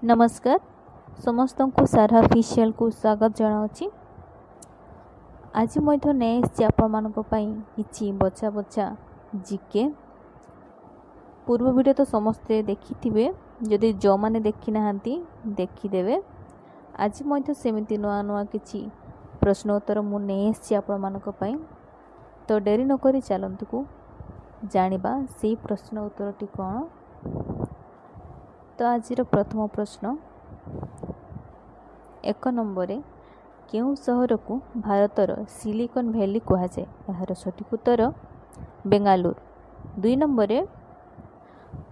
नमस्कार समस्त को सारा ऑफिशियल को स्वागत जनावछि। आज मैं नहीं आपी बचा बचा जीके पूर्व वीडियो तो समस्ते देखी थे, जदि जो मैंने देखी ना देखीदे। आज मैं सेमती नुआ नुआ किसी प्रश्नोत्तर मुझे आपण तो डेरी नक चलतु को जानिबा से प्रश्न उत्तरटी कौन। तो आज प्रथम प्रश्न एक नंबर केउ सहर को भारतर सिलिकन वैली कहुए, यार सठिक उत्तर बेंगालुरु। 2 नंबर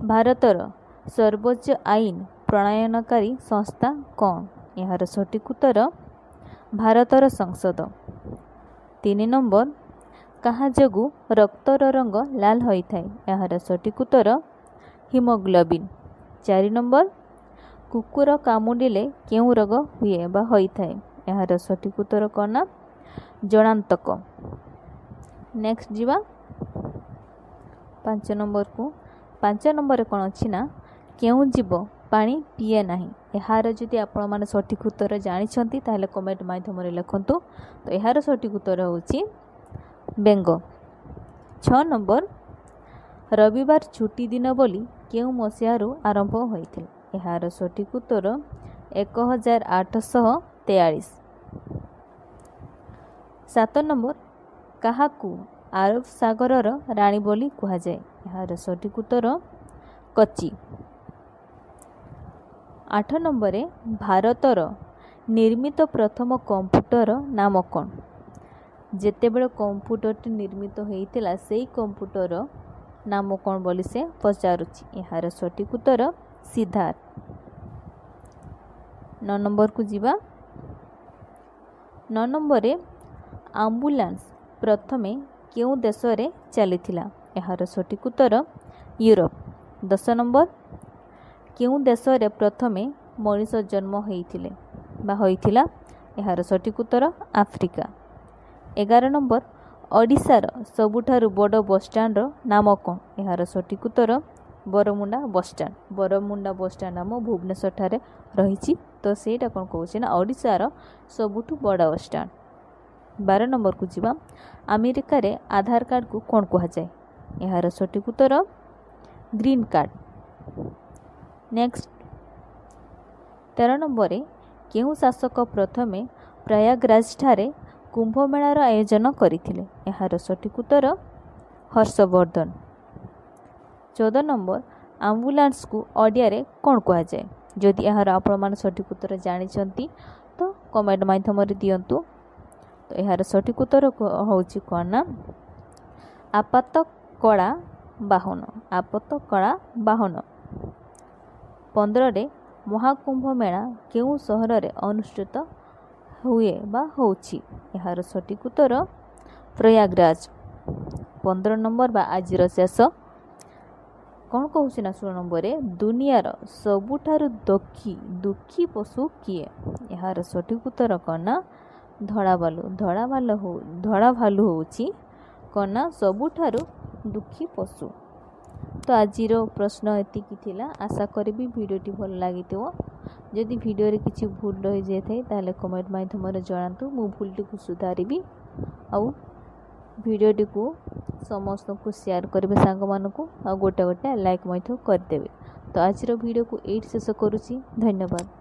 भारतर सर्वोच्च आईन प्रणयनकारी संस्था कौन, यार सठिक उत्तर भारतर संसद। 3 नंबर कहा जगु रक्तर रंग लाल होता है, यार सठिक उत्तर हिमोग्लोबिन। 4 नंबर कुकुर कामुडिले केउ रोग हुए बा होता है, यार सठिक उत्तर कौन ना जनांतक। नेक्स्ट जीवा 5 नंबर को। 5 नंबर कौन अच्छी ना केउ जीव पानी पीए नहीं, यार जदि आपण माने सठिक उत्तर जानिछंती ताहले कमेंट माध्यम रे लिखंतु। तो यार सठिक उत्तर होची बेंग। 6 नंबर रविवार छुट्टी दिन बोली केउ मसीहारू आरंभ होइथिल, यार सठिक उत्तर 1843। 7 नंबर काहाकू अरब सागरर रानी बोली कहा जाए, यार सठिक उत्तर कच्ची। 8 नंबर भारतर निर्मित प्रथम कंप्यूटर नाम कौन, जेतेबेले कंप्यूटरटी निर्मित होइतिला सेई कंप्यूटर नाम कौन बोली से पचारुची, यार सठिक उत्तर सिद्धार्थ। 9 नंबर को जीवा। 9 नंबर आम्बुलांस प्रथमे केउ देश रे चलीथिला, यार सठिक उत्तर यूरोप। 10 नंबर केउ देश रे प्रथमे मनीष जन्म होइथिले बा होइथिला, यार सठिक उत्तर आफ्रिका। 11 नंबर ओडिशार सबुठारु बड़ बसस्टाण्ड नाम कौन, यार सठिक उत्तर बरमुंडा बसस्टाण्ड। बरमुंडा बसस्टाण्ड नाम भुवनेश्वर ठारे रही, तो सेटा कौन कहूँ ना ओडिशार सबुठु बड़ बसस्टाण्ड। 12 नंबर को जीवा। अमेरिका रे आधार कार्ड को कौन कहा जाए, यार सठिक उत्तर ग्रीन कार्ड। नेक्स्ट 13 नंबर केउ शासक प्रथमे प्रयागराज ठारे कुंभ मेलार आयोजन करथिले, यार सठिक उत्तर हर्षवर्धन। 14 नंबर आम्बुलांस को ओडिया रे कौन कहा जाए, जदि यार आपण मान सठिक उत्तर जानिछंती तो कमेंट माध्यम रे दियंतु। तो यार सठिक उत्तर होची कौन ना आपात कला बाहन। आपात कला बाहन। 15 रे महाकुंभ मेला केउ सहर रे अनुष्ठित हुए बा होची, यार सठिक उत्तर प्रयागराज। 15 नंबर बा आज शेष कौन कहूँ ना 16 नंबर दुनियार सबुठारु दुखी पशु किए, यार सठिक उत्तर कौन ना धड़ा भालू। धड़ा भालू होची कौन ना सबुठारु दुखी पशु। तो आज प्रश्न एतिकी थिला। आशा करी वीडियोटी भल लगी। जदि वीडियो रे किसी भूल रही जाए ताले कमेंट माध्यम रे जणातु, मु भूलटी को सुधारिबी। आउ वीडियोटी को समस्त को शेयर करेंगे सांग मानकु, आ गोटे गोटे लाइक करदेवे। तो आज वीडियो को एट शेष करुच्ची। धन्यवाद।